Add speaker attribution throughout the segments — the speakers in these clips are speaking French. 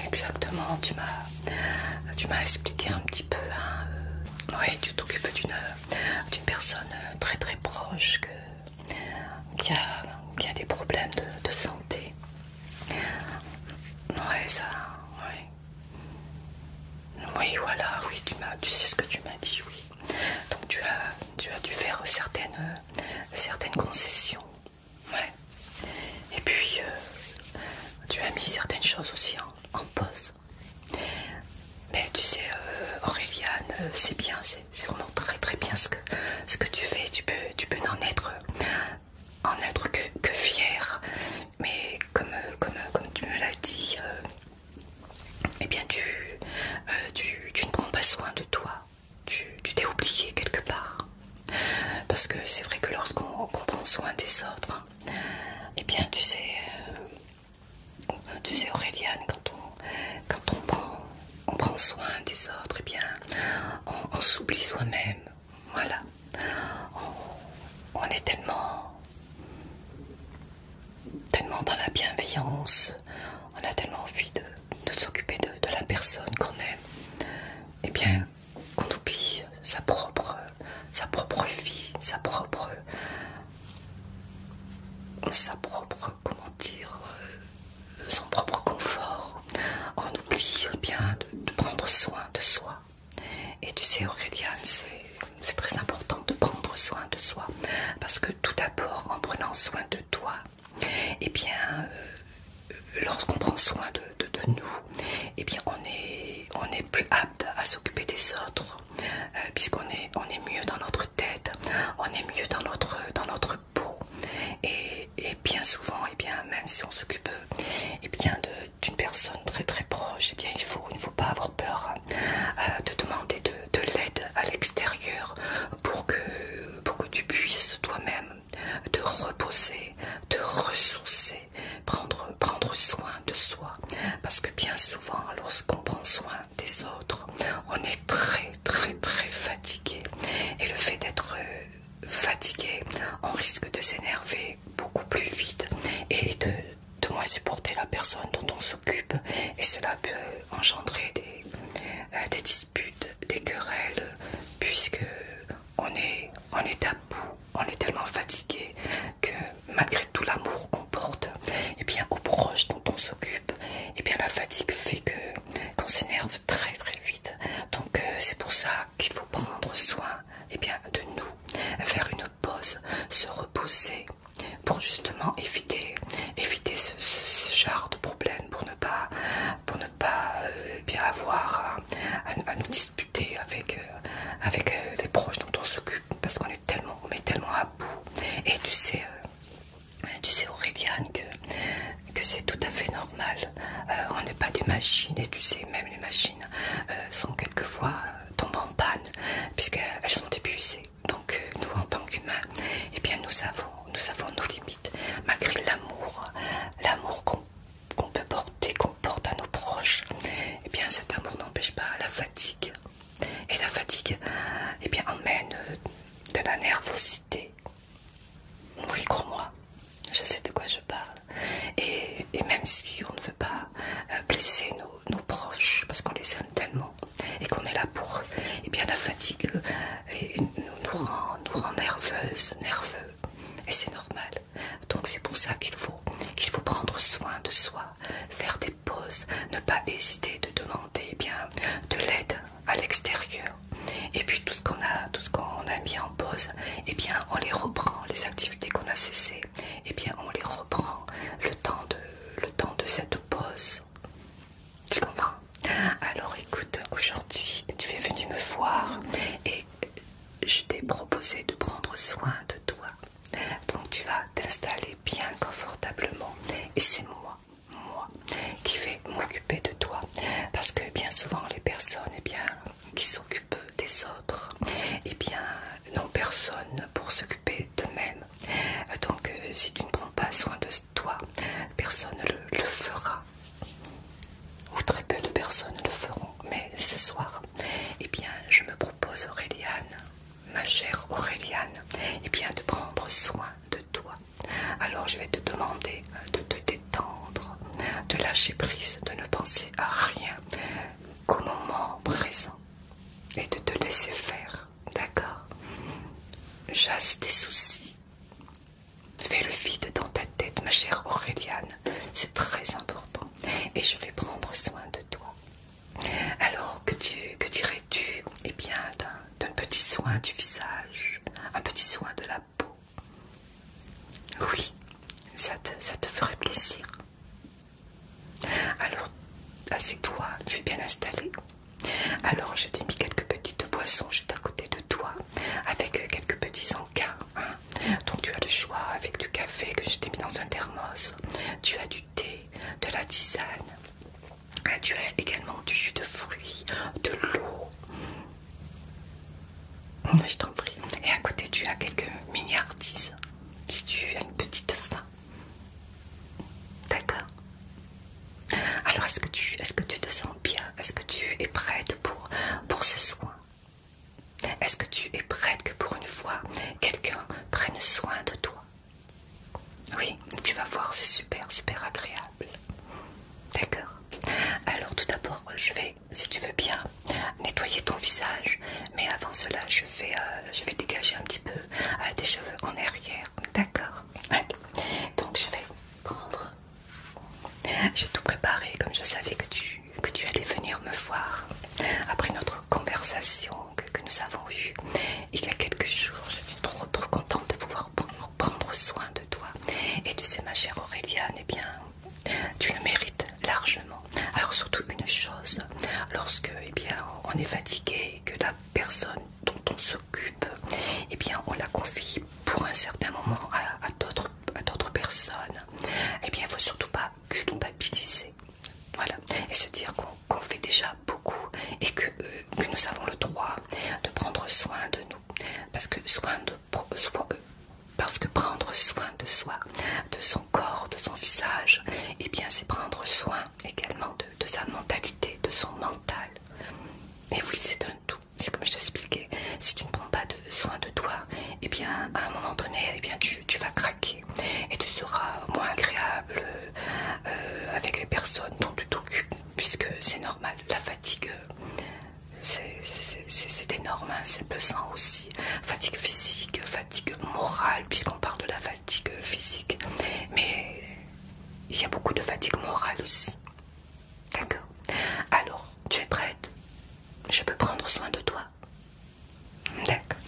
Speaker 1: exactement, tu m'as expliqué un petit peu, hein, oui, tu t'occupes d'une personne très très proche qui a des problèmes de santé. Ouais, ça, ouais. Oui, voilà, oui, tu sais ce que tu m'as dit, oui. Donc tu as dû faire certaines concessions, ouais. Et puis tu as mis certaines choses aussi en pause. Mais tu sais, Auréliane, c'est bien, c'est vraiment très très bien ce que tu fais. Tu peux en être que fière. Mais comme tu me l'as dit, eh bien tu ne prends pas soin de toi. Tu t'es oublié quelque part. Parce que c'est vrai que lorsqu'on prend soin des autres, eh bien tu sais Auréliane, quand on prend soin des autres, eh bien on s'oublie soi-même. Voilà. On est tellement dans la bienveillance, on a tellement envie de s'occuper de la personne qu'on aime, eh bien qu'on oublie sa propre vie, comment dire, son propre confort. On oublie bien de prendre soin de soi. Et tu sais Auréliane, c'est très important de prendre soin de soi. Parce que tout d'abord, en prenant soin de toi, eh bien, lorsqu'on prend soin de nous, eh bien, on est plus apte à s'occuper des autres. On est mieux dans notre tête, on est mieux dans notre peau. Et bien souvent, eh bien, même si on s'occupe eh bien, d'une personne très très proche, eh bien, il ne faut pas avoir peur de demander de l'aide à l'extérieur pour que tu puisses toi-même te reposer, te ressourcer, prendre soin de soi. Parce que bien souvent, lorsqu'on prend soin des autres, on est très très très fatigué. Et le fait d'être fatigué, on risque de s'énerver beaucoup plus vite et de moins supporter la personne dont on s'occupe. Et cela peut engendrer des disputes, des querelles, puisque on est à bout, on est tellement fatigué que malgré tout l'amour qu'on porte, et bien aux proches dont on s'occupe, et bien la fatigue fait qu'on s'énerve très très vite. Donc c'est pour ça qu'il faut prendre soin et bien de nous, faire une pause, se reposer pour justement éviter ce genre de problème, pour ne pas bien avoir à nous disputer avec les proches dont on s'occupe, parce qu'on est tellement à bout. Et tu sais Auréliane que c'est tout à fait normal. On n'est pas des machines, et tu sais, même les machines sont quelquefois tombent en panne puisqu'elles sont épuisées. Donc nous en tant qu'humains, eh bien nous avons nos limites, malgré l'amour qu'on peut porter, qu'on porte à nos proches. Eh bien cet amour n'empêche pas la fatigue. Et la fatigue, eh bien, emmène de la nervosité. Oui, crois-moi, je sais de quoi je parle. Et même si on ne veut pas blesser nos proches, parce qu'on les aime tellement et qu'on est là pour eux, eh bien la fatigue nous rend nerveux. Et c'est normal. Donc c'est pour ça qu'il faut prendre soin de soi, faire des pauses, ne pas hésiter de demander eh bien de l'aide à l'extérieur. Et puis tout ce qu'on a mis en pause, eh bien on les reprend, les activités qu'on a cessées, eh bien on les reprend le temps de cette pause. Tu comprends? Alors écoute, aujourd'hui tu es venu me voir et je t'ai proposé de prendre soin de toi. Donc tu vas t'installer bien confortablement et c'est moi qui vais m'occuper de toi, parce que bien souvent les personnes eh bien, qui s'occupent des autres eh bien, n'ont personne pour s'occuper d'eux-mêmes. Donc si tu ne prends pas soin de toi, personne ne le fera, ou très peu de personnes le feront. Mais ce soir, eh bien, je me propose Auréliane, ma chère Auréliane, eh bien, de prendre soin de toi. Alors je vais te demander de te détendre, de lâcher prise, de ne penser penser à rien qu'au moment présent et de te laisser faire, d'accord? Chasse tes soucis. Fais le vide dans ta tête, ma chère Auréliane. C'est très important. Et je vais prendre soin de toi. Alors, que dirais-tu, eh bien, d'un petit soin du visage, un petit soin de la peau? Oui, ça te ferait plaisir. Alors, assieds-toi, tu es bien installé. Alors, je t'ai mis quelques petites boissons juste à côté de toi, avec quelques petits encas. Hein. Donc, tu as le choix avec du café que je t'ai mis dans un thermos. Tu as du thé, de la tisane. Tu as également du jus de fruits, de l'eau. Je t'en prie. Et à côté, tu as quelques mini-artises, si tu as une petite faim. D'accord. Alors, est-ce que tu te sens bien? Est-ce que tu es prête pour ce soin? Est-ce que tu es prête que pour une fois, quelqu'un prenne soin de toi? Oui, tu vas voir, c'est super, super agréable. D'accord. Alors tout d'abord, je vais, si tu veux bien, nettoyer ton visage. Mais avant cela, je vais dégager un petit peu tes cheveux en arrière. D'accord. Donc je vais prendre... J'ai tout préparé comme je savais que tu allais venir me voir. Après notre conversation que nous avons eue il y a quelques jours, je suis trop contente de pouvoir prendre soin de toi. Et tu sais ma chère Auréliane, eh bien, tu le mérites largement. Alors surtout une chose, lorsque eh bien, on est fatigué et que la personne dont on s'occupe, eh bien, on la confie pour un certain moment à d'autres personnes, eh bien, il ne faut surtout pas culpabiliser. Voilà, et se dire qu'on fait déjà beaucoup et que nous avons le droit de prendre soin de nous. Parce que prendre soin de soi, de son corps, de son visage, eh bien c'est prendre soin également de sa mentalité, de son mental. Et oui, c'est un tout. C'est comme je t'expliquais. Si tu ne prends pas soin de toi, eh bien à un moment donné, eh bien tu vas craquer et tu seras moins agréable avec les personnes dont tu t'occupes, puisque c'est normal. La fatigue, c'est énorme, hein, c'est pesant aussi. Fatigue physique, fatigue morale, puisqu'on parle de la fatigue physique, mais il y a beaucoup de fatigue morale aussi. D'accord. Alors, tu es prête? Je peux prendre soin de toi? D'accord.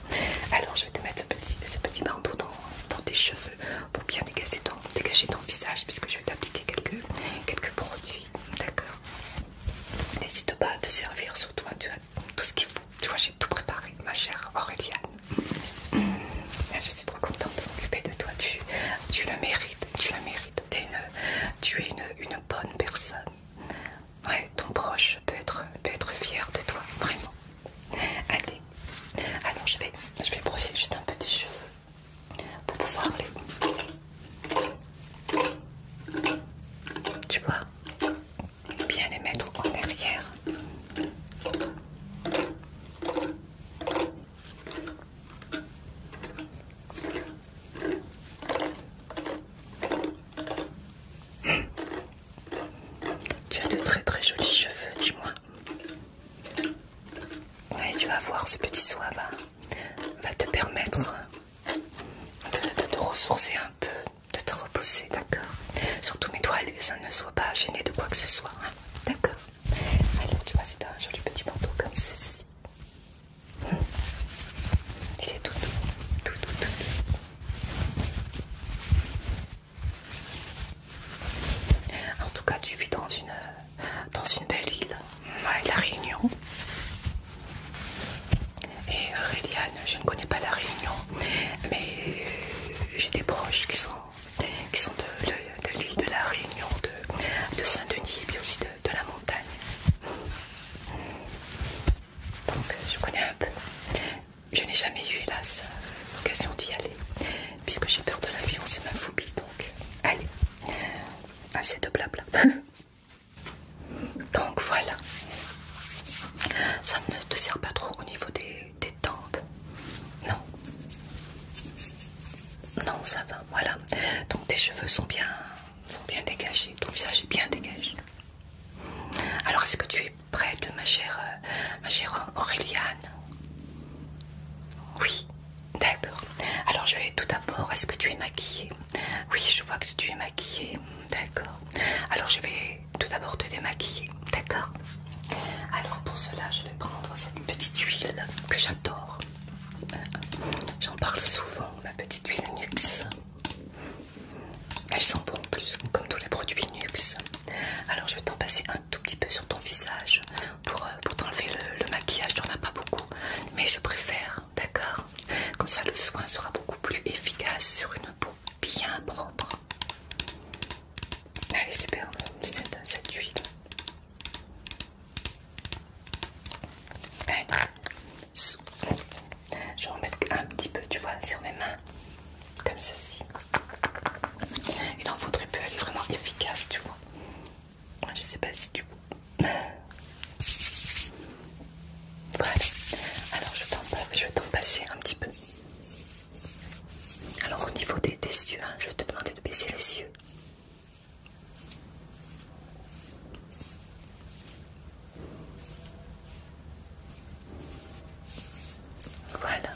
Speaker 1: Alors, je vais te mettre ce petit bandeau dans tes cheveux pour bien dégager ton visage, puisque je vais t'appliquer quelques produits. D'accord. N'hésite pas à te servir sur toi, tu as tout ce qu'il faut. Tu vois, j'ai tout préparé, ma chère Auréliane. Je suis trop contente de m'occuper de toi. Tu le mérites, tu le mérites. Tu es une bonne personne. Ouais, ton proche peut être fier de toi, vraiment. Allez, alors je vais brosser juste un peu tes cheveux pour pouvoir tu vois, bien les mettre en arrière. Tu as de très très jolis cheveux, dis-moi. Et tu vas voir, ce petit soin va te permettre de te ressourcer un peu, de te reposer, d'accord? Surtout mets-toi à l'aise, ne sois pas gêné de quoi que ce soit, hein, d'accord? Alors tu vois, c'est un joli petit manteau comme ceci. Il est tout doux, tout doux. En tout cas, tu vis dans une belle île, ouais, la Réunion. Et Auréliane, je ne connais pas la Réunion, mais j'ai des proches qui sont de l'île de la Réunion, de Saint-Denis et puis aussi de la montagne. Donc je connais un peu. Je n'ai jamais eu, hélas, l'occasion d'y aller, puisque j'ai peur de l'avion, c'est ma phobie. Donc allez, assez de blabla. Donc voilà. Ça ne te sert pas trop au niveau des tempes? Non. Non, ça va, voilà. Donc tes cheveux sont bien dégagés, ton visage est bien dégagé. Jérôme, Auréliane. Oui, d'accord. Alors je vais tout d'abord, est-ce que tu es maquillée? Oui, je vois que tu es maquillée. D'accord. Alors je vais tout d'abord te démaquiller. D'accord. Alors pour cela, je vais prendre cette petite huile que j'adore. J'en parle souvent, ma petite huile Nux. Elles sont bonnes plus comme tous les produits Nux. Alors je vais t'en passer un tout petit peu sur ton visage pour t'enlever le maquillage. Tu n'en as pas beaucoup, mais je préfère, d'accord? Comme ça le soin sera beaucoup plus efficace sur une peau bien propre. Elle est superbe cette huile. Allez. Je vais en mettre un petit peu, tu vois, sur mes mains, comme ceci. Il en faudrait peu, elle est vraiment efficace, tu vois. Je sais pas si tu vois. Voilà. Alors je vais t'en passer un petit peu. Alors au niveau des yeux, hein, je vais te demander de baisser les yeux. Voilà.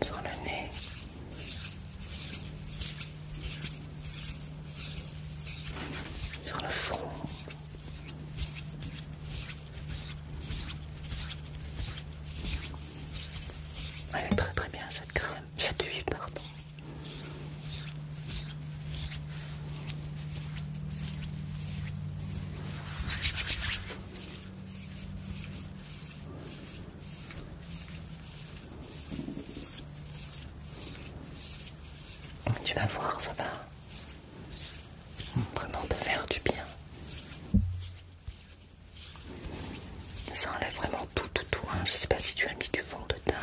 Speaker 1: Sur le nez. Sur le front. Elle est très très bien cette crème, cette huile pardon. Tu vas voir, ça va vraiment te faire du bien. Ça enlève vraiment tout. Hein. Je sais pas si tu as mis du fond de teint.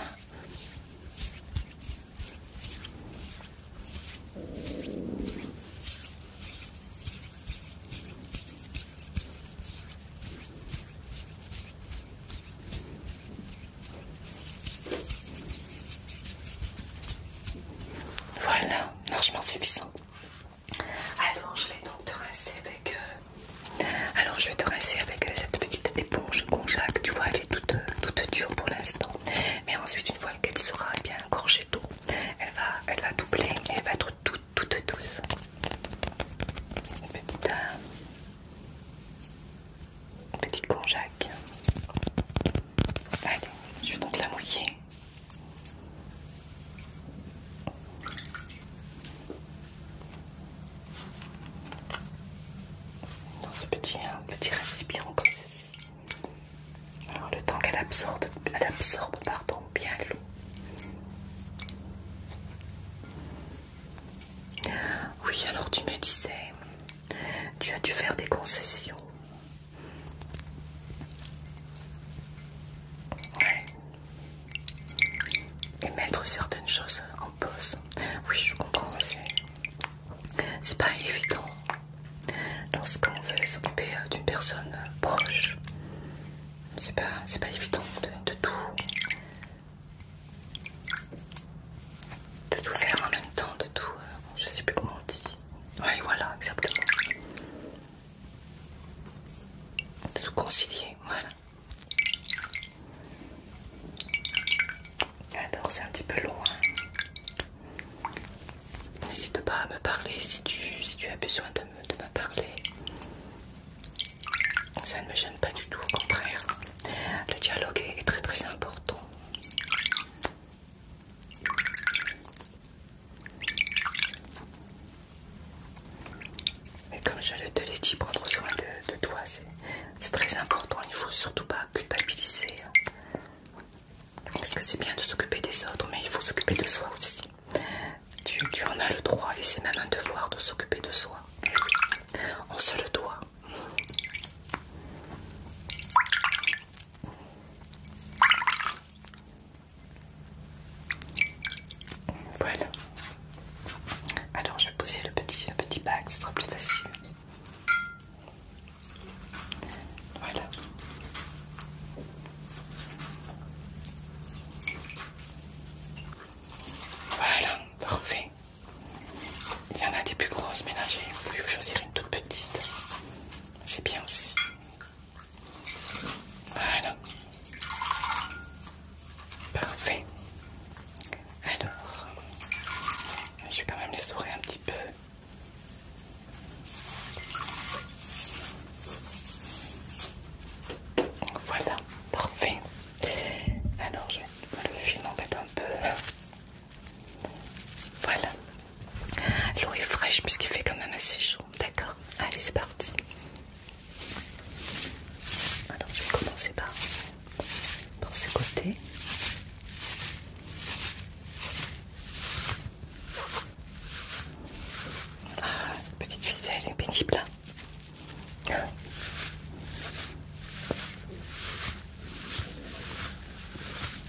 Speaker 1: Voilà, largement suffisant. Alors je vais donc te rincer avec cette petite éponge Conjac. Tu vois, elle est toute dure pour l'instant. Mais ensuite, une fois qu'elle sera bien gorgée d'eau, elle va doubler et elle va être toute douce. Une petite Conjac. Allez, je vais donc la mouiller. Dans ce petit récipient comme ceci. Alors le temps qu'elle absorbe bien l'eau. Oui, alors tu me disais, tu as dû faire des concessions. Ouais. Et mettre certaines choses en pause. Oui, je comprends, c'est pas évident. Lorsqu'on veut s'occuper d'une personne proche, c'est pas évident de tout faire en même temps, je sais plus comment on dit. Oui, voilà, exactement. De tout concilier, voilà. Alors c'est un petit peu long, hein. N'hésite pas à me parler si tu as besoin de me parler. Ça ne me gêne pas du tout, au contraire. Le dialogue est très très important. Mais comme je te l'ai dit, prendre soin de toi, c'est très important. Il ne faut surtout pas culpabiliser. Parce que c'est bien de s'occuper des autres, mais il faut s'occuper de soi aussi. Tu en as le droit et c'est même un devoir de s'occuper de soi. On se le doit. Voilà. Alors je vais poser le petit bac, ce sera plus facile. Il y en a des plus grosses, mais là j'ai voulu choisir une toute petite. C'est bien aussi. Voilà. Parfait. Alors, je vais quand même l'estorer un petit peu. Voilà, parfait. Alors, le fil m'embête un peu. Voilà. L'eau est fraîche puisqu'il fait quand même assez chaud. D'accord. Allez, c'est parti. Alors, je vais commencer par ce côté. Ah, cette petite ficelle est pénible là.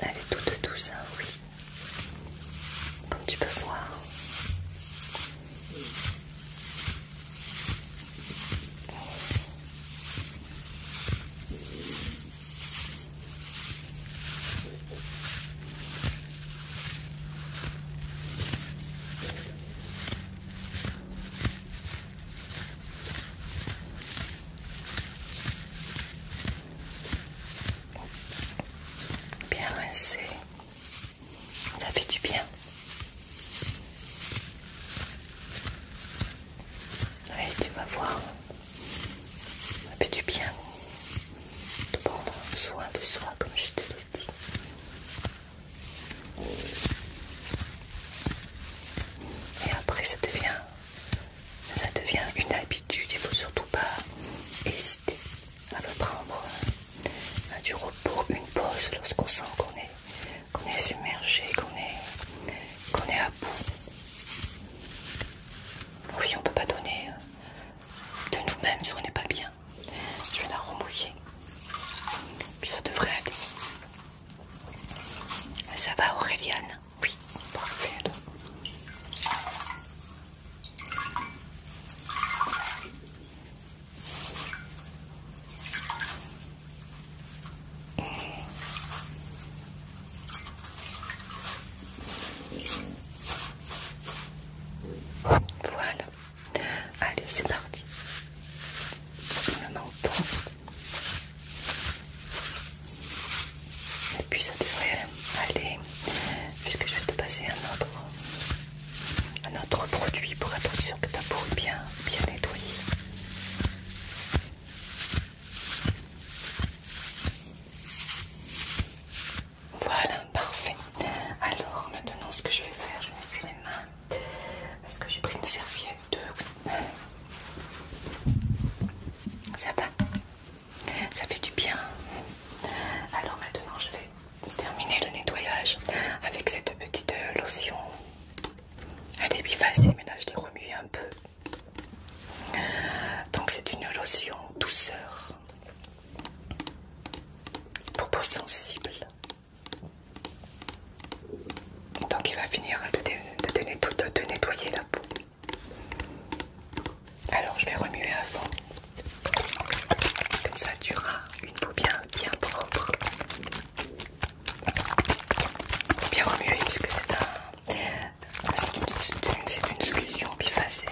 Speaker 1: Elle est toute douce, hein, oui. Comme tu peux voir. Bien rincé. Ça fait du bien. Oui, tu vas voir. Ça fait du bien de prendre soin de soi, comme je te l'ai dit. Et après, ça devient une habitude. Il ne faut surtout pas hésiter à prendre du repos, une pause lorsqu'on sent qu'on est submergé, qu'on est à bout. Oui, on ne peut pas donner de nous-mêmes si on n'est pas bien. Je vais la remouiller. Puis ça devrait aller. Ça va, Auréliane? Oui, parfait. Voilà. Allez, c'est parti. Le menton. Et puis ça devrait aller, puisque je vais te passer un autre produit pour être sûr que ta peau est bien nettoyée. Voilà, parfait. Alors maintenant ce que je vais faire, je m'essuie les mains. Parce que j'ai pris une serviette Ça va. Ça fait du bien. Alors maintenant je vais terminer le nettoyage avec cette petite lotion. Elle est bifacée, mais là je l'ai remuée un peu. Donc c'est une lotion douceur pour peau sensible. Donc il va finir de nettoyer la peau. Alors je vais remuer à fond. Comme ça tu auras une peau bien propre. Bien remuer puisque c'est une solution bifacée.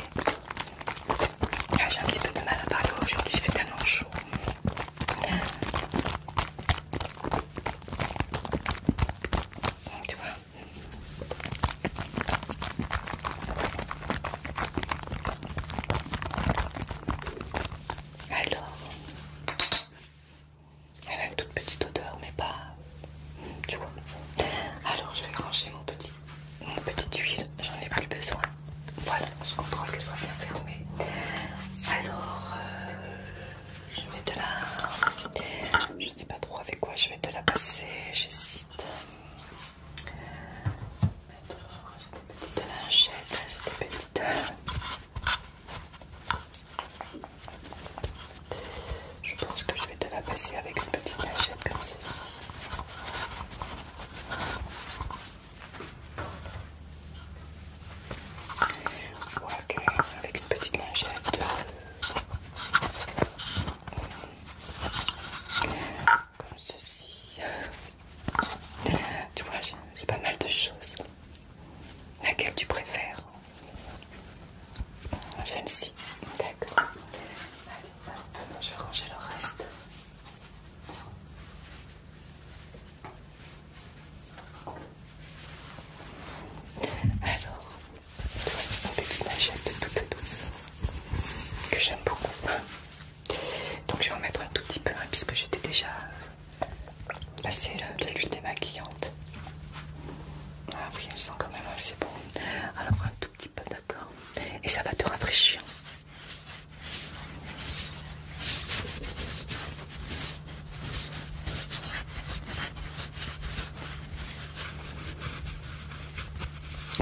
Speaker 1: et ça va te rafraîchir.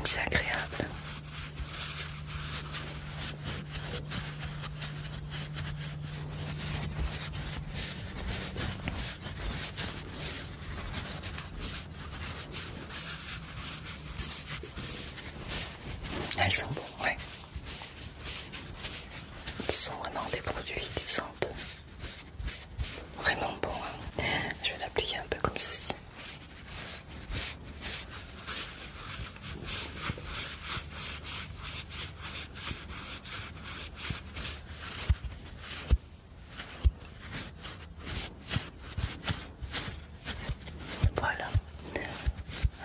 Speaker 1: C'est agréable. Elles sont bonnes, ouais. Ce sont vraiment des produits qui sentent vraiment bon. Hein. Je vais l'appliquer un peu comme ceci. Voilà,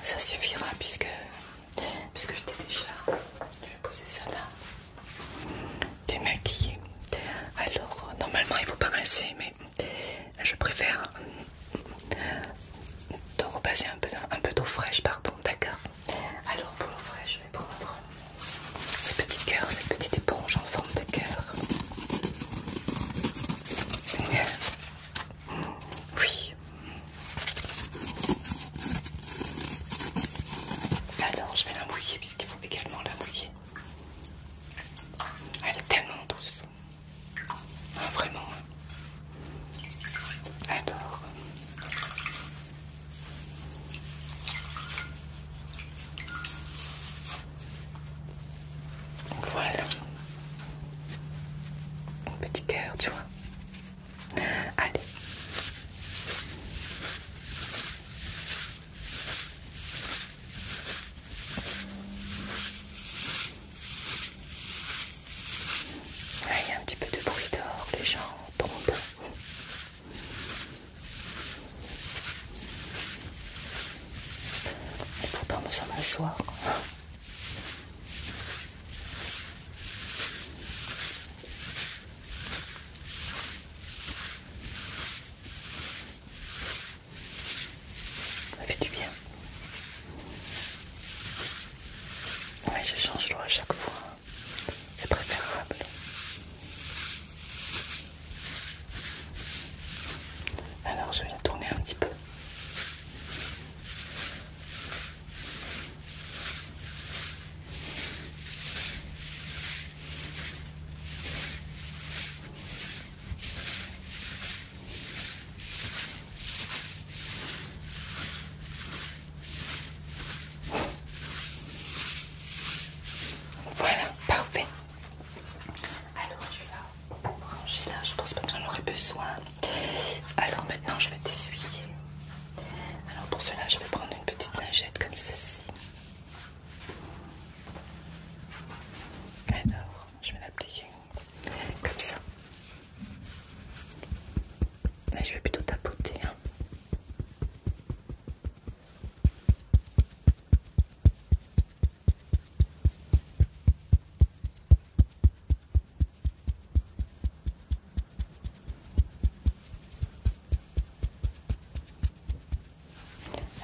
Speaker 1: ça suffira puisque je t'ai déjà. Je vais poser ça là. T'es maquillée. Alors normalement il faut pas rincer, mais je préfère te repasser un peu d'eau fraîche, pardon, d'accord. Alors pour l'eau fraîche, je vais prendre ces petits cœurs, ces petites éponges en forme de cœur. Oui. Alors je vais la mouiller puisqu'il faut également la mouiller. Elle est tellement douce. Ah, vraiment. Alors. Voilà. Un petit cœur, tu vois. Allez. Là, il y a un petit peu de bruit dehors, les gens tombent. Et pourtant, nous sommes le soir. Ça fait du bien. Ouais, je change l'eau à chaque fois. C'est préférable. Alors je vais la tourner un petit peu. Voilà, parfait. Alors je vais la brancher là, je pense pas que j'en aurai besoin. Alors maintenant je vais t'essuyer. Alors pour cela je vais prendre une petite lingette comme ceci. Alors je vais l'appliquer comme ça. Là je vais plutôt tapoter. Hein.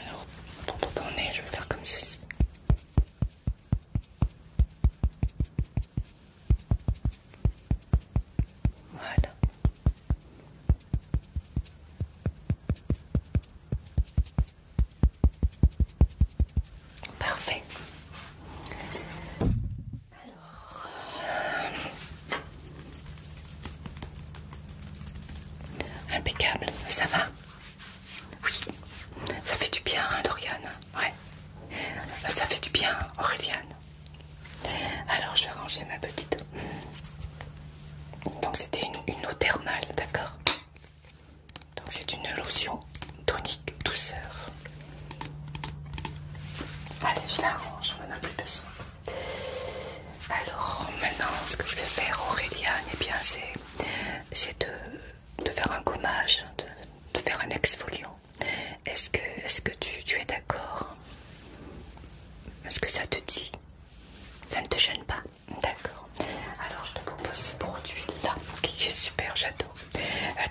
Speaker 1: Alors pour ton nez je vais faire comme ceci. Voilà. Parfait. Alors, impeccable, ça va? Oui, ça fait du bien, hein, Lauriane. Ouais, ça fait du bien, Auréliane. Alors, je vais ranger ma petite eau. Donc, c'était une eau thermale, d'accord? Donc, c'est une lotion tonique douceur. Allez, je la range, on n'en a plus besoin. Alors, maintenant, ce que je vais faire, Auréliane, eh bien, c'est de faire un gommage, de faire un exfoliant. Est-ce que tu es d'accord? Est-ce que ça te dit? Ça ne te gêne pas? D'accord. Alors je te propose ce produit là qui est super, j'adore.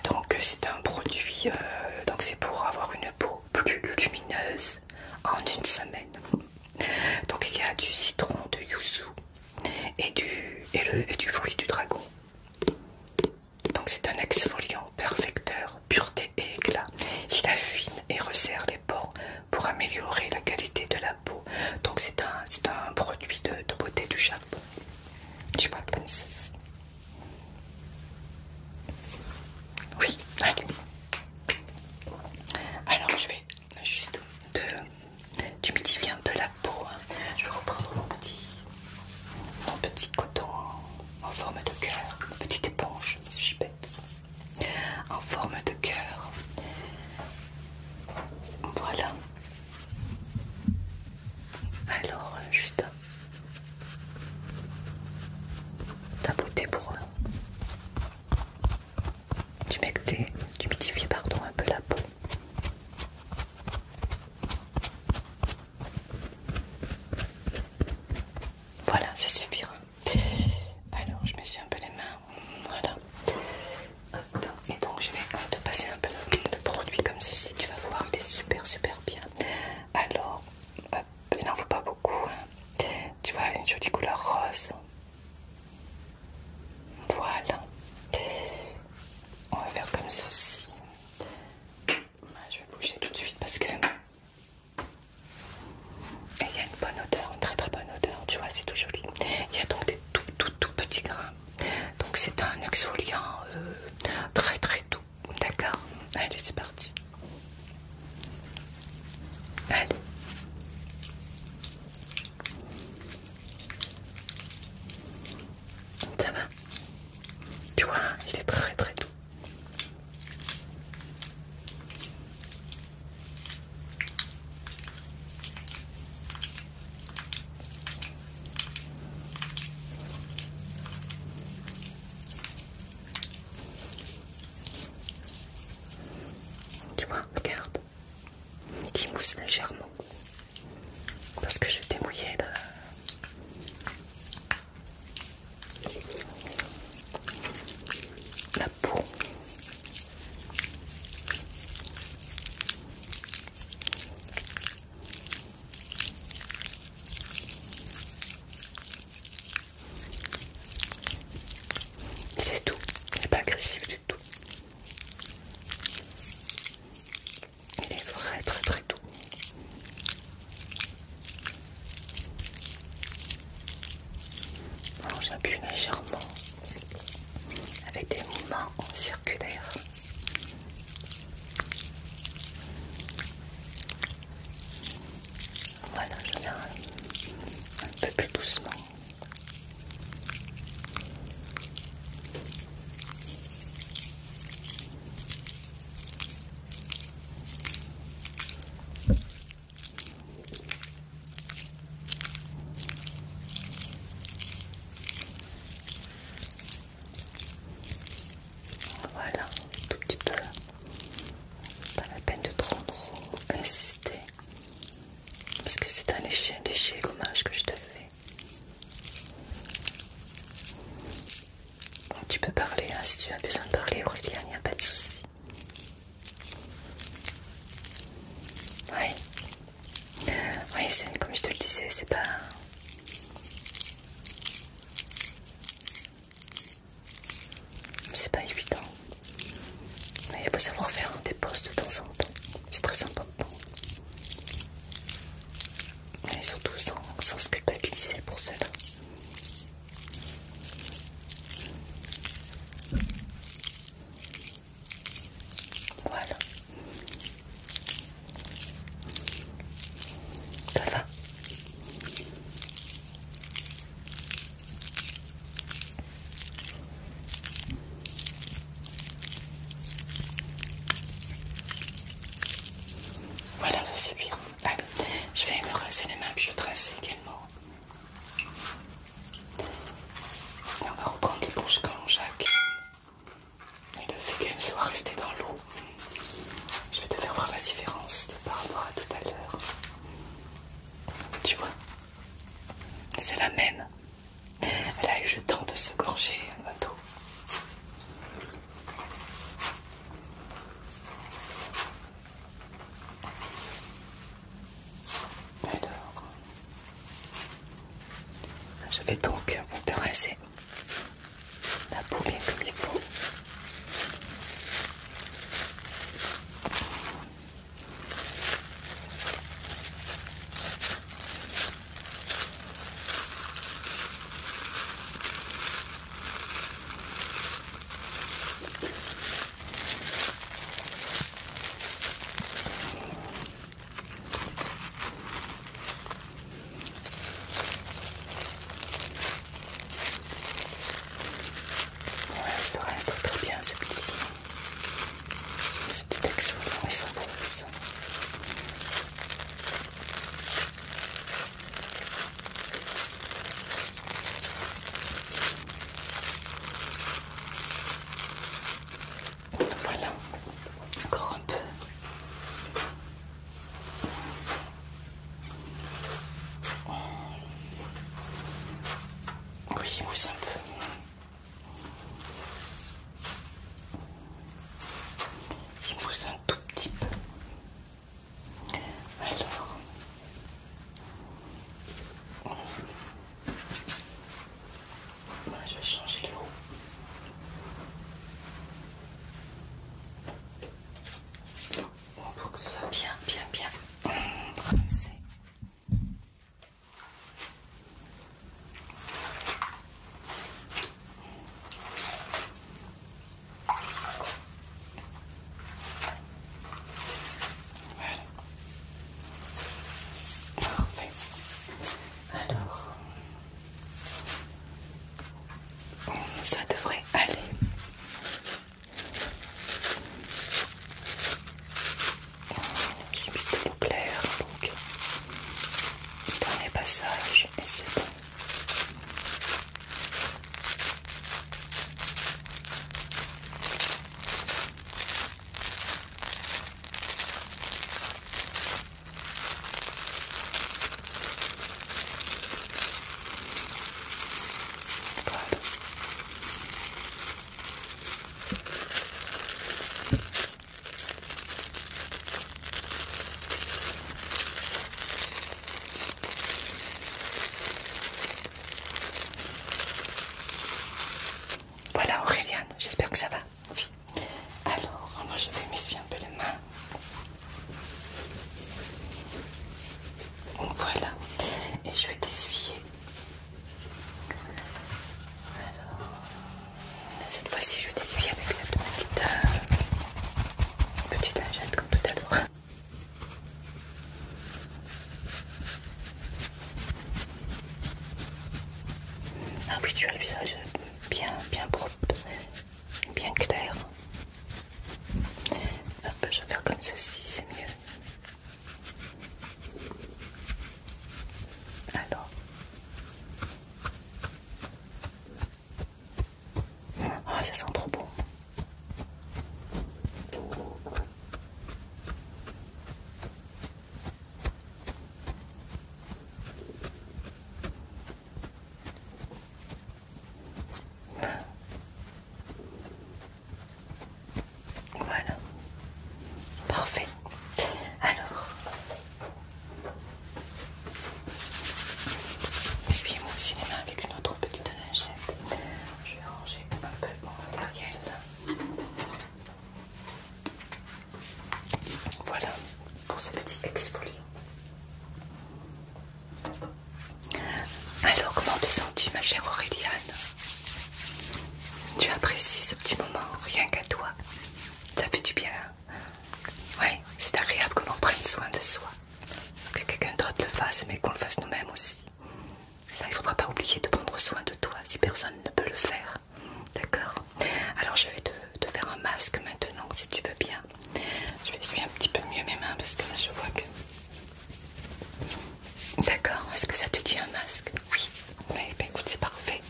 Speaker 1: Donc c'est un produit, donc c'est pour avoir une peau plus lumineuse en une semaine. Donc il y a du citron de yuzu et du et du fruit du dragon. Donc c'est un exfoliant perfecteur, pureté et éclat. Il affine et resserre les pores pour améliorer la qualité de la peau. Donc c'est un produit de beauté du Japon. Tu vois comme ça. Oui, allez. Alors je vais juste d'humidifier un peu la peau. Hein. Je vais reprendre mon petit coton en forme de cœur, une petite éponge, si je suis bête, en forme de cœur. Voilà. Alors juste tapoter pour d'humidifier un peu la peau. Voilà, ça suffira. Alors je me suis un peu les mains. Voilà. Hop. Et donc je vais te passer un peu de produit comme ceci. Tu vas voir, il est super bien. Alors, hop, il n'en faut pas beaucoup. Hein. Tu vois, une jolie couleur rose. Voilà. On va faire comme ceci. Je vais bouger tout de suite parce que il y a une bonne odeur, une très bonne odeur. Tu vois, c'est tout joli. Il y a donc des tout petits grains. Donc c'est un exfoliant très doux. D'accord. Allez, c'est parti. Allez. Ça va. Tu vois, il est très doux. Tu vois, regarde. Il mousse légèrement. Parce que je t'ai mouillé la peau. Il est doux, il n'est pas agressif du tout. Il est très doux. Alors j'appuie légèrement avec des mouvements circulaires. Voilà, je viens un peu plus doucement. Voilà, tout petit peu. Pas la peine de trop insister. Parce que c'est un léger gommage que je te fais. Donc, tu peux parler, hein, si tu as besoin de parler, Aurélien, il n'y a pas de souci. Oui. Oui, comme je te le disais, c'est pas... C'est pas évident. Mais il faut savoir faire des pauses de temps en temps. C'est très important. Et surtout sans se culpabiliser pour cela. Voilà. Ça va. Voilà, ça suffira. Allez, je vais me rincer les mains, puis je vais rincer également. Et on va reprendre l'éponge Jacques. Et le fait qu'elle soit restée dans l'eau, je vais te faire voir la différence par rapport à tout à l'heure. Tu vois, c'est la même. Elle a eu le temps de se gorger d'eau. Alors, je vais donc te rincer la peau bien comme il faut. Ouais, ça reste très bien ce petit exfoliant, ils sont beaux, ça. Voilà, encore un peu. Oui, il bouge un peu. Il bouge un tout petit peu. Alors, je vais changer l'eau. Pour que ce soit bien rincé. Voilà. Parfait. Alors, ça devrait aller. J'ai mis de l'eau claire, donc dernier passage et c'est bon. Voilà Auréliane, j'espère que ça va. Oui. Alors, moi je vais m'essuyer un peu les mains. Voilà. Et je vais t'essuyer. Alors, cette fois-ci je vais t'essuyer avec cette petite lingette comme tout à l'heure. Ah oui, tu as le visage bien propre, bien clair. Hop, je vais faire comme ceci, c'est mieux. Alors. Ah, ça sent trop bon. Voilà. Parfait. Alors, essuyez-moi aussi les mains avec une autre petite lingette. Je vais ranger un peu mon matériel. Voilà pour ce petit exfoliant. Alors, comment te sens-tu, ma chère Auréliane? Tu apprécies ce petit moment, rien qu'à toi. Ça fait du bien. Ouais, c'est agréable que l'on prenne soin de soi. Que quelqu'un d'autre le fasse, mais qu'on le fasse nous-mêmes aussi. Ça, il ne faudra pas oublier de prendre soin de toi si personne ne peut le faire. D'accord? Alors, je vais te faire un masque maintenant, si tu veux bien. Je vais essuyer un petit peu mieux mes mains parce que là, je vois que... D'accord, est-ce que ça te dit un masque? Oui. Mais ben, écoute, c'est parfait.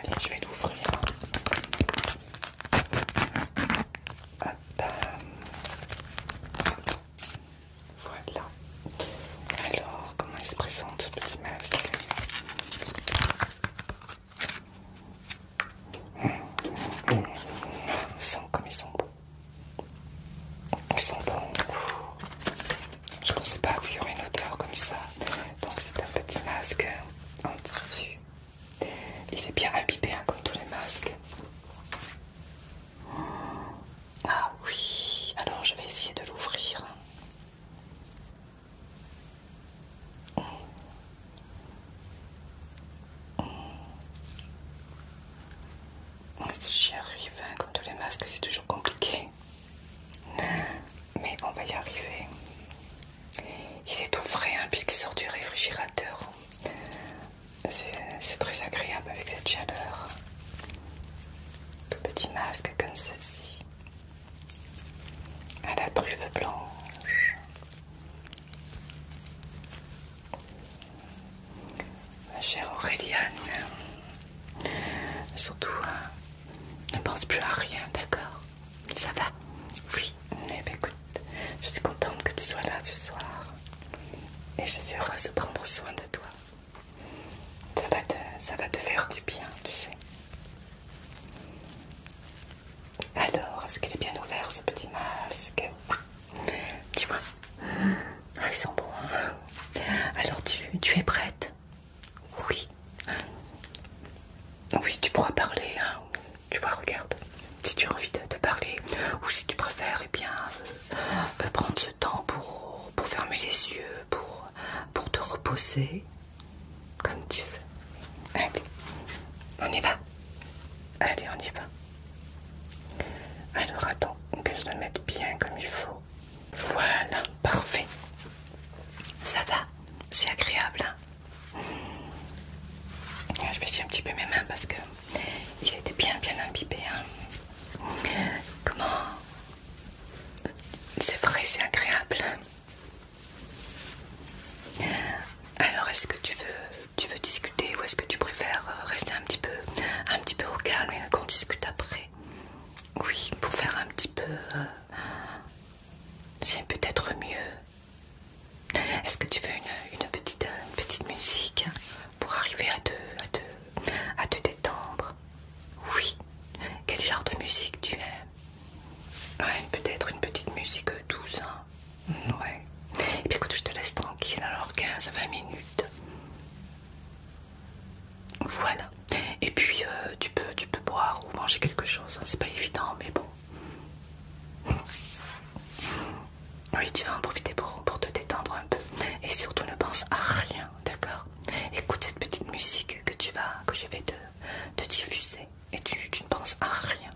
Speaker 1: Allez, je vais l'ouvrir. Hop. Voilà. Alors, comment il se présente ce petit masque? Sent comme ils sont beaux. Ils sont bons. Je pensais pas qu'il y aurait une odeur comme ça. Donc c'est un petit masque en tissu. Il est bien imbibé hein, comme tous les masques. Ah oui, alors je vais essayer de l'ouvrir. Si j'y arrive, hein, comme tous les masques, c'est toujours compliqué. Mais on va y arriver. Il est tout frais hein, puisqu'il sort du réfrigérateur. C'est très agréable avec cette chaleur. Tout petit masque comme ceci. À la truffe blanche. Ma chère Auréliane. Surtout, hein, ne pense plus à rien, d'accord? Ça va? Oui. Eh bien écoute, je suis contente que tu sois là ce soir. Et je suis heureuse de prendre soin de toi. Ça va te faire du bien, tu sais. Alors, est-ce qu'il est bien ouvert ce petit masque? Tu vois? Ah, ils sont bons. Hein? Alors, tu es prête? Oui. Oui, tu pourras parler. Hein? Tu vois, regarde. Si tu as envie de parler, ou si tu préfères, eh bien, prendre ce temps pour fermer les yeux, pour te reposer, comme tu veux. Allez, on y va. Allez, on y va. Alors, attends, que je le mette bien comme il faut. Voilà, parfait. Ça va, c'est agréable. Hein? Je vais essayer un petit peu mes mains parce que il était bien imbibé. Hein? Comment? C'est vrai, c'est agréable. Alors, est-ce que tu veux discuter ou est-ce que tu préfères rester un petit peu au calme et qu'on discute après? Oui, pour faire un petit peu... c'est peut-être mieux. Est-ce que tu veux une petite musique pour arriver à te détendre? Oui. Quel genre de musique tu aimes? Ouais, peut-être une petite musique douce. Hein? Ouais. Et bien écoute, je te laisse tranquille alors 15-20 minutes. Voilà. Et puis tu peux boire ou manger quelque chose. Hein. C'est pas évident, mais bon. Oui, tu vas en profiter pour te détendre un peu. Et surtout ne pense à rien, d'accord? Écoute cette petite musique que je vais te diffuser. Et tu ne penses à rien.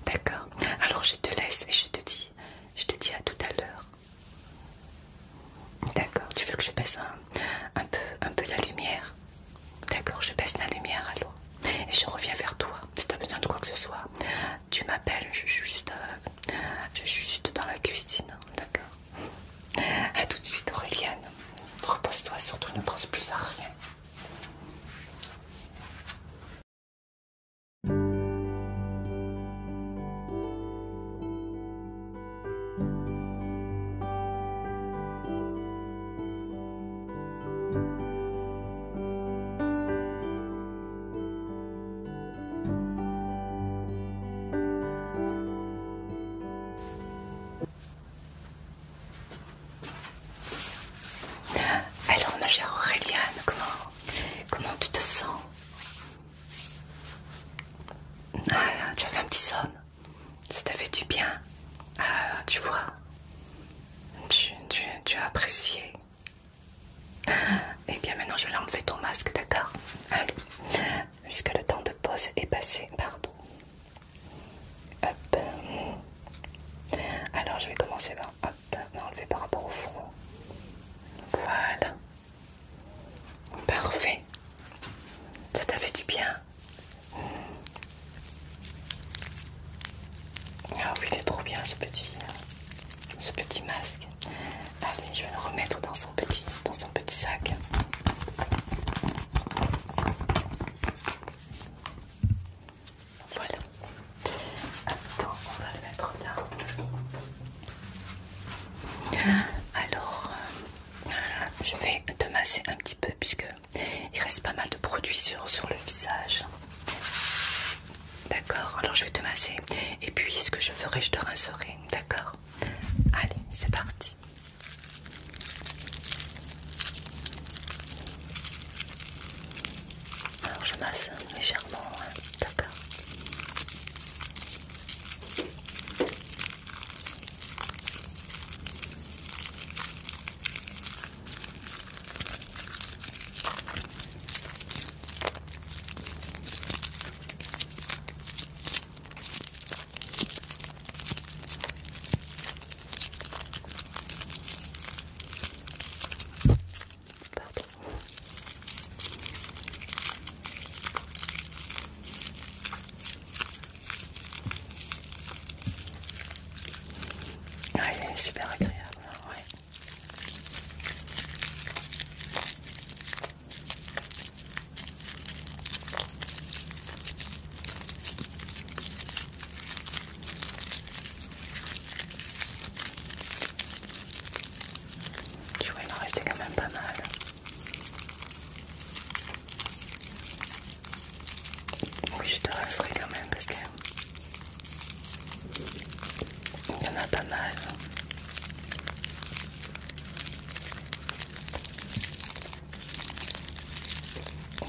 Speaker 1: D'accord? Alors je te laisse et je te dis à tout à l'heure. D'accord? Tu veux que je baisse un peu la lumière? D'accord, je baisse la lumière alors. Et je reviens vers toi. Si tu as besoin de quoi que ce soit, tu m'appelles, je suis juste dans la cuisine. D'accord? A tout de suite, Auréliane. Repose-toi, surtout ne pense plus à rien. Alors, ma chère Auréliane, comment tu te sens? Ah, tu avais un petit somme. Ça t'a fait du bien. Ah, tu vois, tu as apprécié. Et bien maintenant, je vais enlever ton masque, d'accord? Allez, puisque le temps de pause est passé, pardon. Hop. Alors, je vais commencer par enlever par rapport au front. Voilà. Parfait. Ça t'a fait du bien. Ah oui, il est trop bien ce petit masque. Allez, je vais le remettre dans son petit sac. massage. D'accord, alors je vais te masser et puis ce que je ferai, je te rincerai. D'accord? Allez, c'est parti. Alors je masse légèrement, hein. D'accord. Pardon. Ah, il est super agréable, ouais. Tu vois, il en restait quand même pas mal. Oui, je te rincerai quand même parce que il y en a pas mal.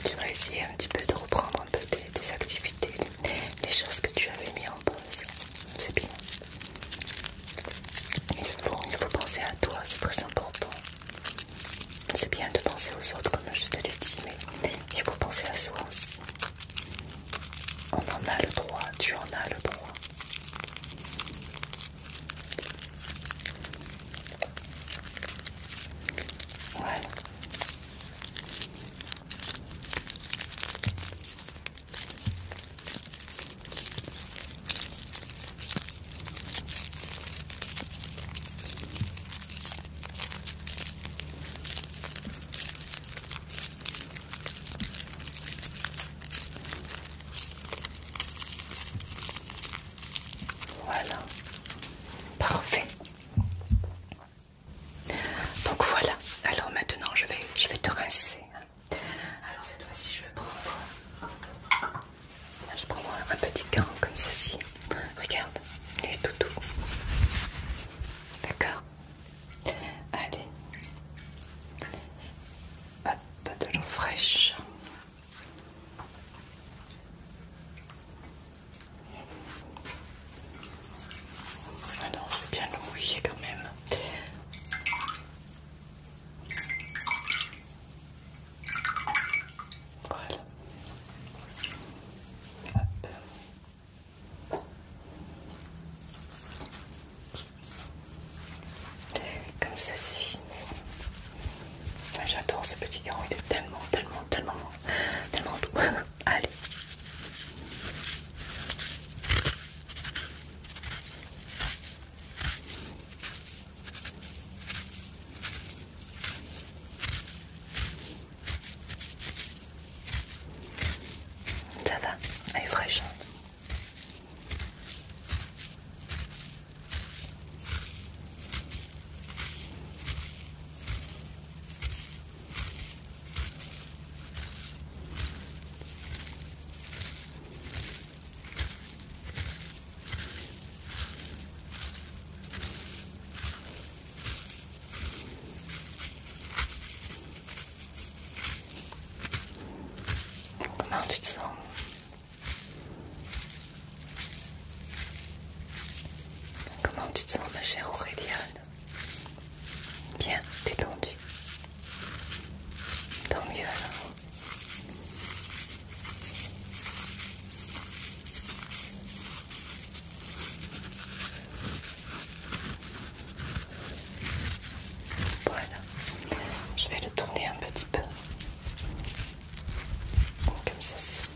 Speaker 1: Tu vas essayer un petit peu de reprendre un peu tes activités, les choses que tu avais mis en pause. C'est bien. Il faut penser à toi, c'est très important. C'est bien de penser aux autres comme je te l'ai dit, mais il faut penser à soi aussi. On en a le droit, tu en as le droit. Voilà. Voilà. Parfait. Donc voilà. Alors maintenant je vais te rincer. Alors cette fois-ci je vais prendre. Je prends un petit gant comme ceci. Regarde, il est tout doux. D'accord. Allez. Hop, de l'eau fraîche. Alors, je vais bien le mouiller quand même. Voilà. Hop. Comme ceci. J'adore ce petit gant, il est tellement doux. Allez. Ça va, elle est fraîche. Comment tu te sens? Comment tu te sens, ma chère Auréliane? Bien, détendue. Tant mieux alors. Voilà. Je vais le tourner un petit peu. Comme ceci.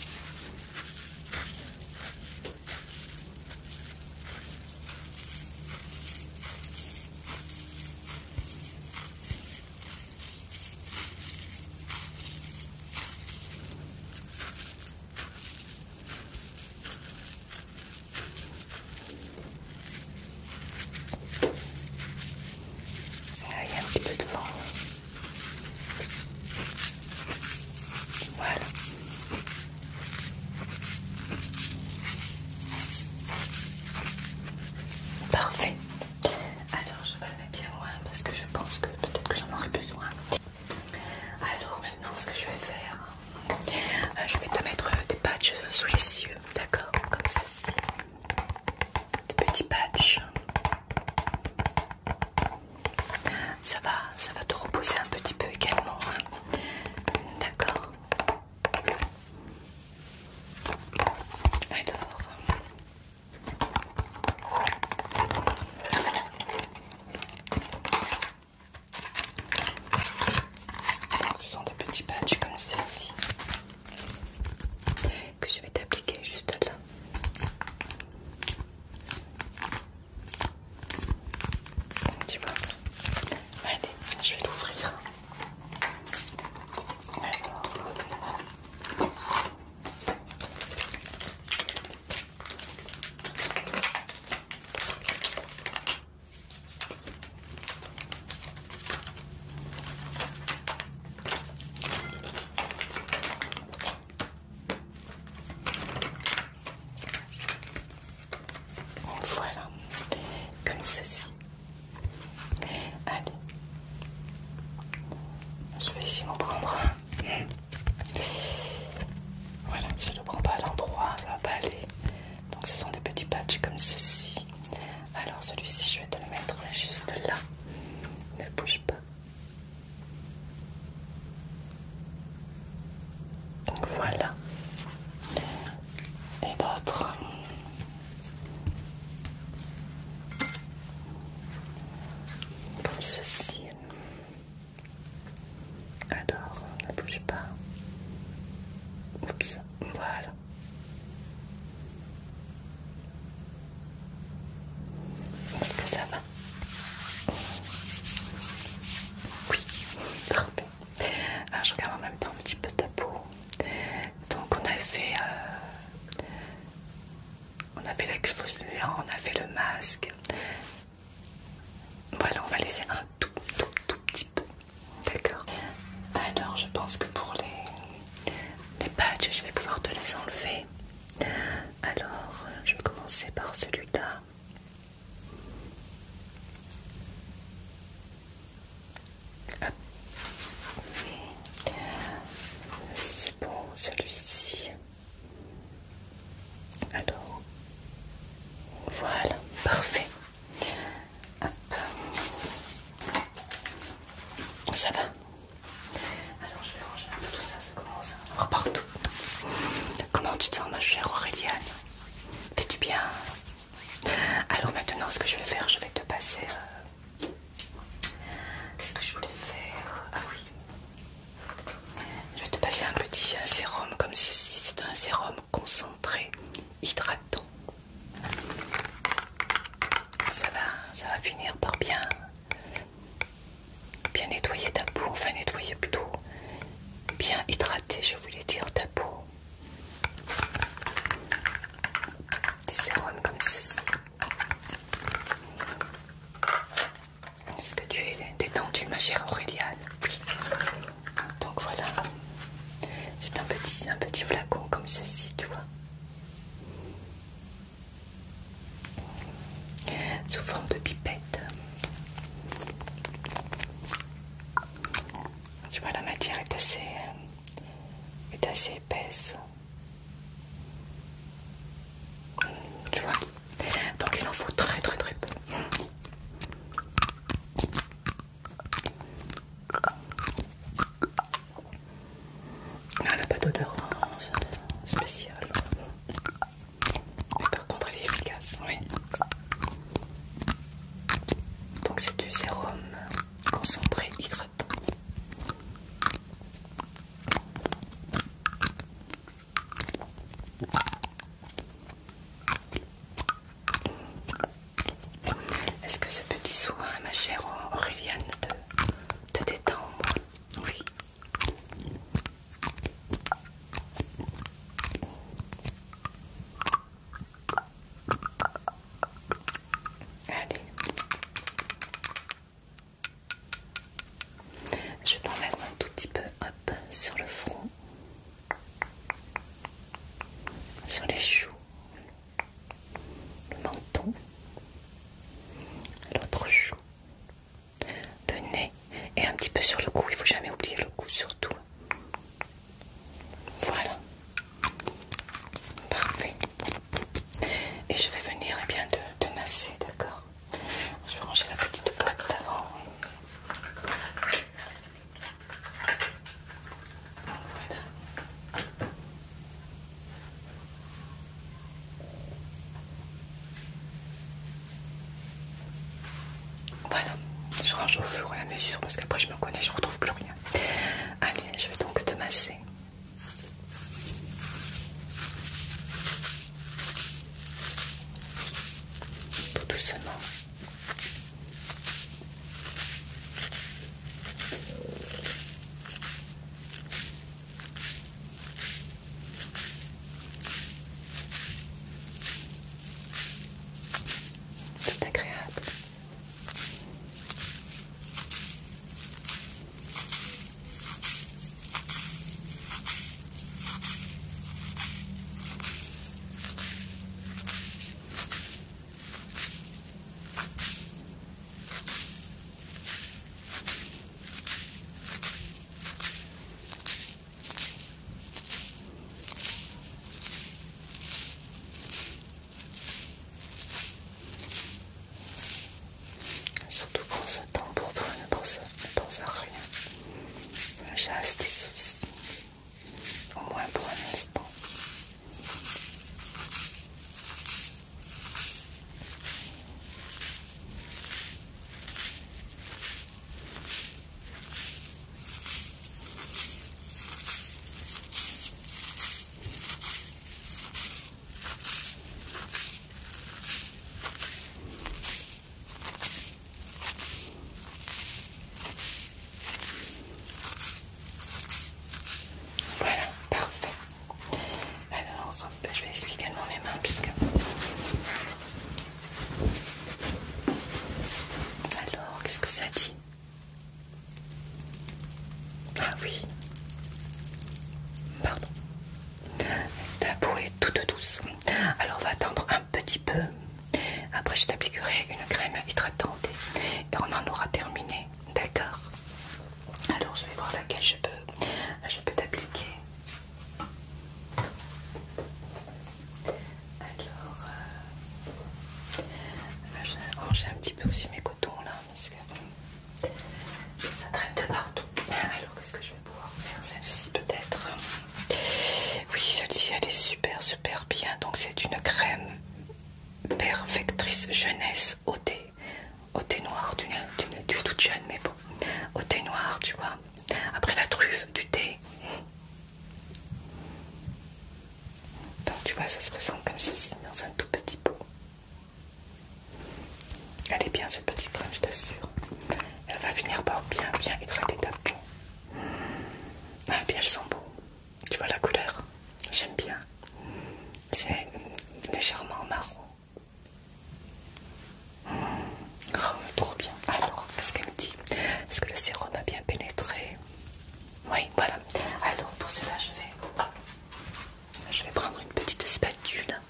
Speaker 1: parfait. Alors je vais le mettre bien loin parce que je pense que peut-être que j'en aurai besoin. Alors maintenant ce que je vais faire, je vais te mettre des patchs sous les yeux, d'accord, comme ceci. Des petits patchs. Ça va te reposer un petit peu également, hein. D'accord. Alors, ce sont des petits patchs comme ceci que je vais t'appliquer juste là. Tu vois? Allez, je vais l'ouvrir. Alors. Voilà, comme ceci. Allez, je vais essayer d'en prendre un. Voilà, si je ne le prends pas à l'endroit, ça va pas aller. Donc ce sont des petits patchs comme ceci. Alors celui-ci, je vais te le mettre juste là. Ne bouge pas. Voilà. Et l'autre. Comme ceci. Alors, ne bouge pas. Oups, voilà. Est-ce que ça va? Oui, parfait. Alors, je regarde en même temps un petit peu ta peau. Donc, on a fait l'exfoliant, on a fait le masque. Voilà, on va laisser un tout petit peu. D'accord. Alors, je pense que pour les patchs, je vais pouvoir te les enlever. Alors, je vais commencer par celui-là. C'est bon, celui-ci. Alors, voilà, parfait. Hop. Ça va? Alors, je vais ranger un peu tout ça, ça commence à avoir partout. Comment tu te sens, ma chère Auréliane? Fais-tu bien? Alors maintenant, ce que je vais faire, je vais te passer... ce que je voulais faire... Ah oui. Je vais te passer un petit sérum comme ceci. C'est un sérum concentré, hydratant. Ça va finir par bien nettoyer ta peau. Enfin, nettoyer plutôt. Bien hydrater, je voulais dire, ta peau. Des sérums comme ceci. Est-ce que tu es détendue, ma chère Auréliane? Oui. Donc voilà. C'est un petit flacon comme ceci, tu vois. Sous forme de pipette. Tu vois, la matière est assez épaisse. Tu vois. Donc il en faut très peu. Elle n'a pas d'odeur spéciale. Mais par contre, elle est efficace, oui. Donc c'est du sérum concentré hydratant. Est-ce que ce petit soin, ma chère Auréliane, te détend? Oui. Allez. Je vais t'en mettre un tout petit peu, hop, sur le front, sur les joues, le menton, change au fur et à mesure parce qu'après je me connais, je retrouve plus rien. Allez, je vais donc te masser. Tout doucement. C'est agréable. Surtout prends ce temps pour toi, ne pense à rien. Chasse tes soucis, au moins pour un instant. Voilà, parfait. Alors, je vais essuyer également mes mains puisque... Alors, qu'est-ce que ça dit? Ah oui. Pardon. Ta peau est toute douce. Alors, on va attendre un petit peu. Après, je t'appliquerai une crème hydratante et on en aura terminé. D'accord? Alors, je vais voir laquelle je peux t'appliquer. Alors, je range un petit peu aussi mes cotons là, parce que ça traîne de partout. Alors, qu'est-ce que je vais pouvoir faire? Celle-ci peut-être. Oui, celle-ci elle est super bien. Donc, c'est une crème perfectrice jeunesse au thé noir. Tu es toute jeune, mais bon, au thé noir, tu vois. Après la truffe du thé. Donc, tu vois, ça se présente comme ceci dans un tout petit pot. Elle est bien cette petite crème, je t'assure. Elle va finir par bien hydrater ta peau. Ah, puis elle sent bon. Tu vois la couleur? J'aime bien. C'est légèrement marron. Oh, trop bien. Alors, qu'est-ce qu'elle me dit? Est-ce que le sérum a bien pénétré? Oui, voilà. Alors, pour cela, je vais prendre une petite spatule.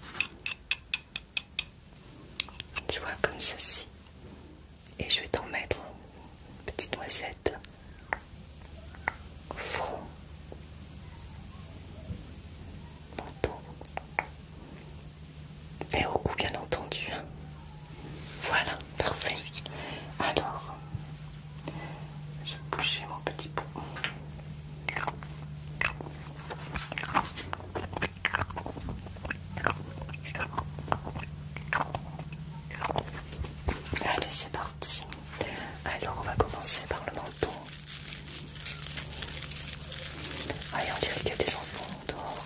Speaker 1: Tu vois, comme ceci. Et je vais t'en mettre une petite noisette. Front. Menton. Et au cou, bien entendu. Voilà, parfait. Alors, je vais bouger mon petit pot. Allez, c'est parti. Alors, on va commencer par le menton. Allez, on dirait qu'il y a des enfants dehors.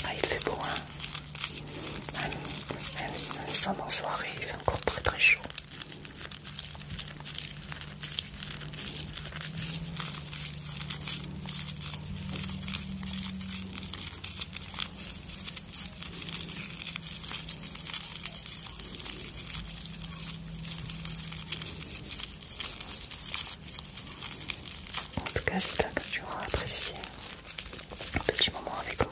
Speaker 1: Ah, il fait beau, hein. Même si en soirée, il fait encore très chaud. En tout cas, j'espère que tu auras apprécié un petit moment avec moi.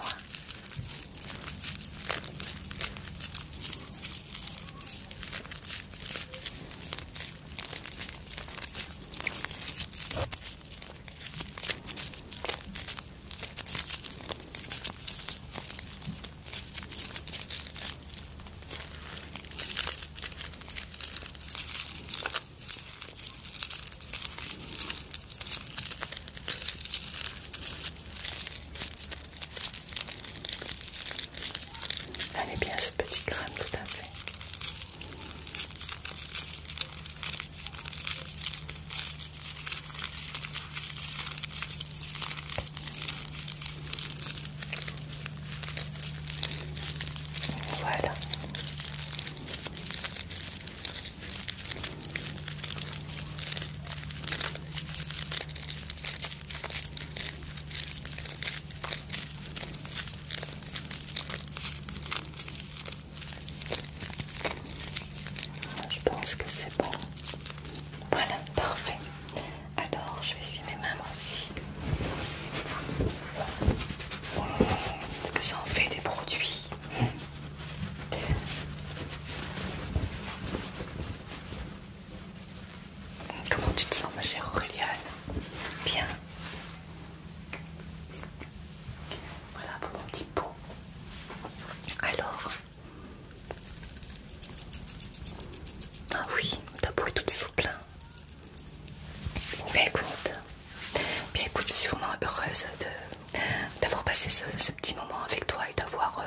Speaker 1: passer ce petit moment avec toi et d'avoir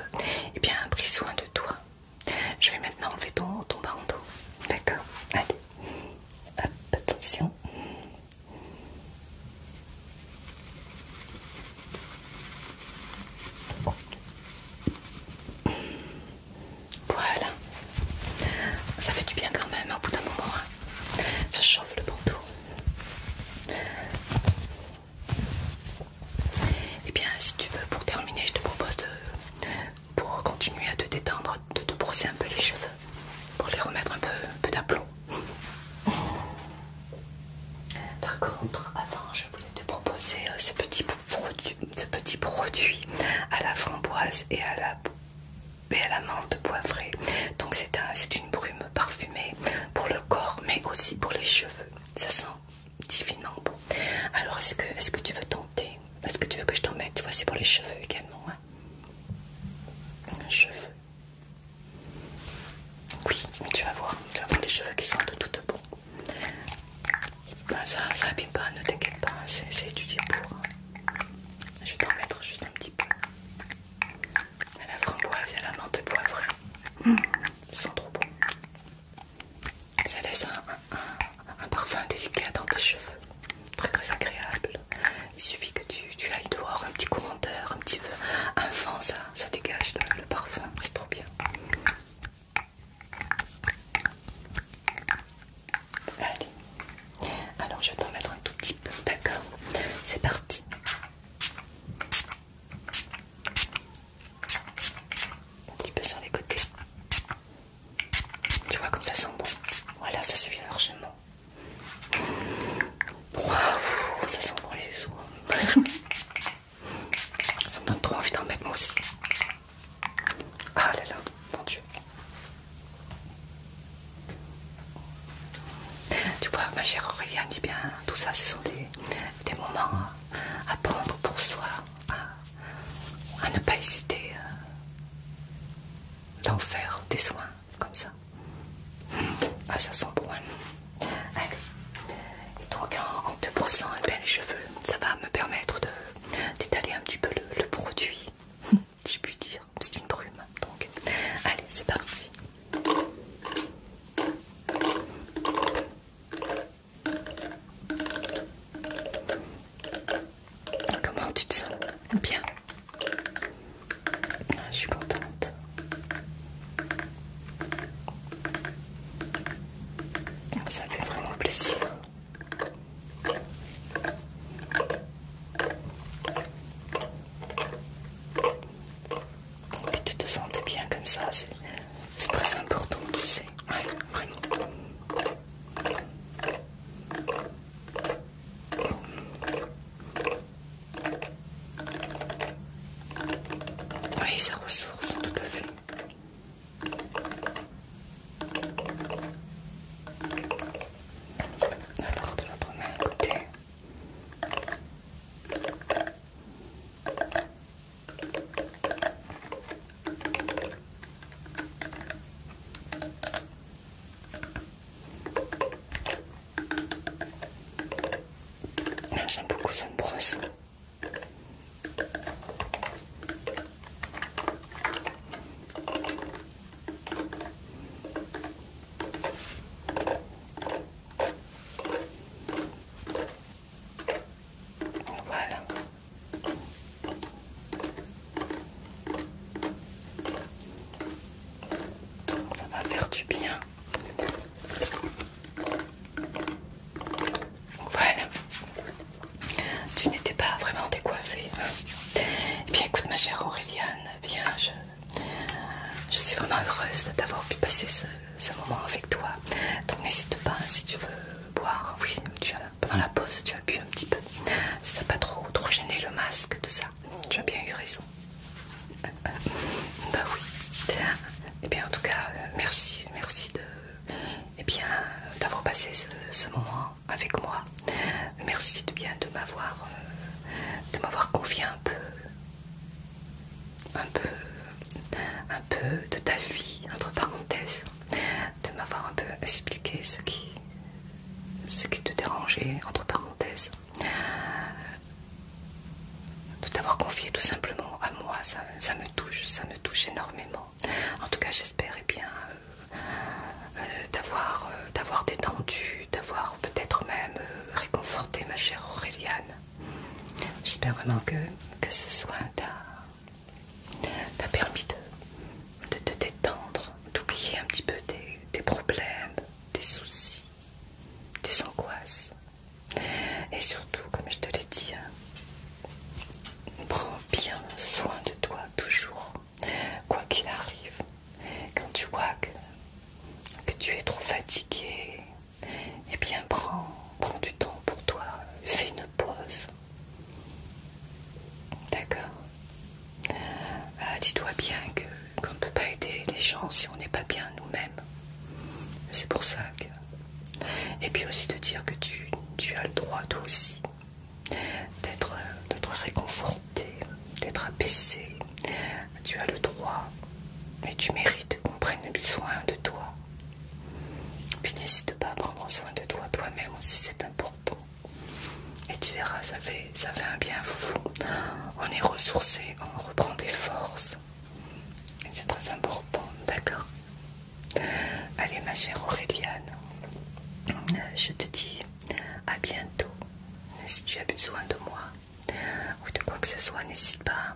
Speaker 1: eh bien pris soin de toi. Je vais maintenant enlever ton bandeau. D'accord? Allez. Hop, attention. Voilà. Ça fait du bien quand même au bout d'un moment. Hein. Ça chauffe le bandeau. Et bien si tu veux, pour terminer, je te propose pour continuer à te détendre, de te brosser un peu les cheveux. Pour les remettre un peu d'aplomb. Par contre, avant, je voulais te proposer ce petit produit à la framboise et à la menthe poivrée. Donc c'est une brume parfumée pour le corps, mais aussi pour les cheveux. Ça sent divinement bon. Alors est-ce que tu veux tenter? Est-ce que tu veux que je t'en mette? Tu vois, c'est pour les cheveux également. Hein, cheveux. Oui, tu vas voir les cheveux qui sentent tout bon. Ça abîme pas, ne t'inquiète pas, c'est étudié pour. Je vais t'en mettre juste un petit peu. À la framboise et à la menthe poivrée. Ça sent trop bon. Ça laisse un parfum délicat dans tes cheveux. Très très agréable. Il suffit que tu ailles dehors, un petit courant d'air, un petit peu, un vent, ça dégage le parfum. C'est trop bien. Allez. Alors je vais t'en mettre un tout petit peu, d'accord? C'est parti. Un petit peu sur les côtés. Tu vois comme ça sent bon. Voilà, ça suffit largement. Waouh, ça sent bon les os. Ça me donne trop envie d'en mettre moi aussi. Ah là là, mon Dieu. Tu vois, ma chère Auréliane, eh bien, tout ça, ce sont des moments à prendre pour soi, à ne pas hésiter d'en faire des soins comme ça. Ah, ça sent bon. Hein. Allez. Et donc, en te brossant un peu les cheveux, ça va me permettre d'étaler un petit peu le produit, si je puis dire. C'est une brume. Donc, allez, c'est parti. Comment tu te sens? Bien. Je suis contente. Ça fait vraiment plaisir. Et tu te sentes bien comme ça, c'est très important, tu sais. Ouais, vraiment. Oui, ça ressource, tout à fait. Alors, de l'autre main à côté. J'aime beaucoup cette brosse. Voilà. Ça va faire du bien. Voilà. Tu n'étais pas vraiment décoiffée. Eh bien, écoute, ma chère Auréliane, eh bien, je suis vraiment heureuse de t'avoir pu passer ce moment avec toi. Donc, n'hésite pas, si tu veux boire. Oui, pendant la pause, tu as bu un petit peu. Ça t'a pas trop gêné le masque, tout ça. Tu as bien eu raison. Bah oui. Eh bien, en tout cas, merci eh bien, d'avoir passé ce moment avec moi. Merci de m'avoir confié un peu de ta vie, entre parenthèses, de m'avoir un peu expliqué ce qui te dérangeait, entre parenthèses, de t'avoir confié tout simplement ça me touche énormément. En tout cas, j'espère bien d'avoir détendu, d'avoir peut-être même réconforté ma chère Auréliane. J'espère vraiment que ce soin t'a permis de te détendre, d'oublier un petit peu tes problèmes, tes soucis, tes angoisses. Et surtout, comme je te l'ai dit, prends bien soin de toi toujours, quoi qu'il arrive. Quand tu vois que tu es trop fatigué, eh bien prends du temps pour toi, fais une pause. D'accord? Dis-toi bien qu'on ne peut pas aider les gens si on n'est pas bien nous-mêmes. C'est pour ça que... Et puis aussi de dire que tu as le droit toi aussi d'être réconforté, d'être apaisé. Tu as le droit et tu mérites qu'on prenne soin de toi. Puis n'hésite pas à prendre soin de toi toi-même aussi, c'est important. Et tu verras, ça fait un bien fou. On est ressourcé, on reprend des forces. Et c'est très important, d'accord? Allez ma chère Auréliane, je te dis à bientôt. Si tu as besoin de moi ou de quoi que ce soit, n'hésite pas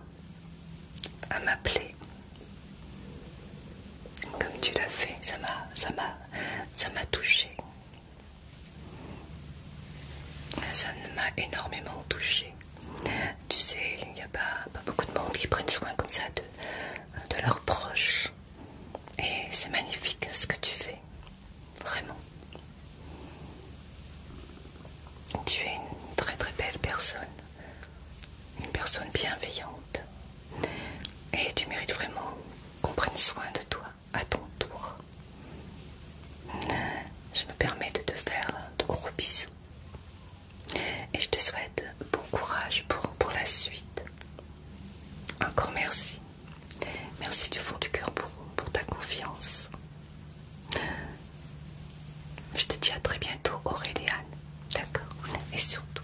Speaker 1: à m'appeler. Comme tu l'as fait, ça m'a touché. Ça m'a énormément touché. Tu sais, il n'y a pas beaucoup de monde qui prennent soin comme ça de leurs proches. Et c'est magnifique ce que tu fais. Vraiment. Tu es une très très belle personne. Une personne bienveillante. Et tu mérites vraiment qu'on prenne soin de toi à ton tour. Je me permets de te faire de gros bisous. Et je te souhaite bon courage pour la suite. Encore merci. Merci du fond du cœur pour ta confiance. Je te dis à très bientôt, Auréliane. D'accord? Et surtout,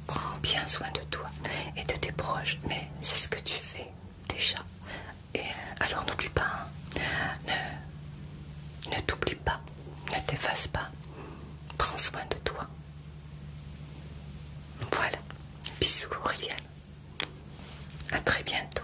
Speaker 1: prends bien soin de toi et de tes proches. Mais c'est ce que tu fais déjà. Et alors n'oublie pas, hein, ne t'oublie pas, ne t'efface pas. Prends soin de toi. Voilà. Bisous, Auréliane. À très bientôt.